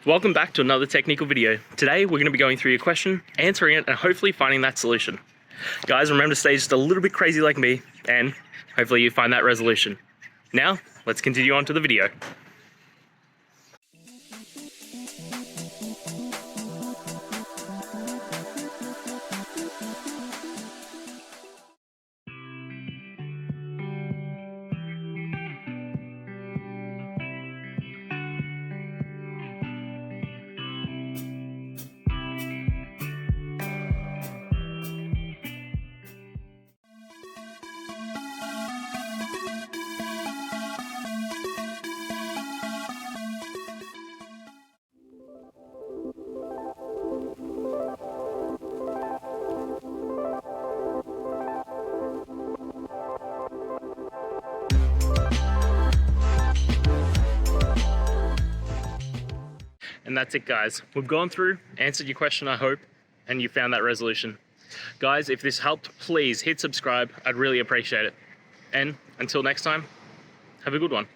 Welcome back to another technical video. Today we're going to be going through your question, answering it, and hopefully finding that solution. Guys, remember to stay just a little bit crazy like me, and hopefully you find that resolution. Now, let's continue on to the video. And that's it, guys. We've gone through, answered your question, I hope, and you found that resolution. Guys, if this helped, please hit subscribe. I'd really appreciate it. And until next time, have a good one.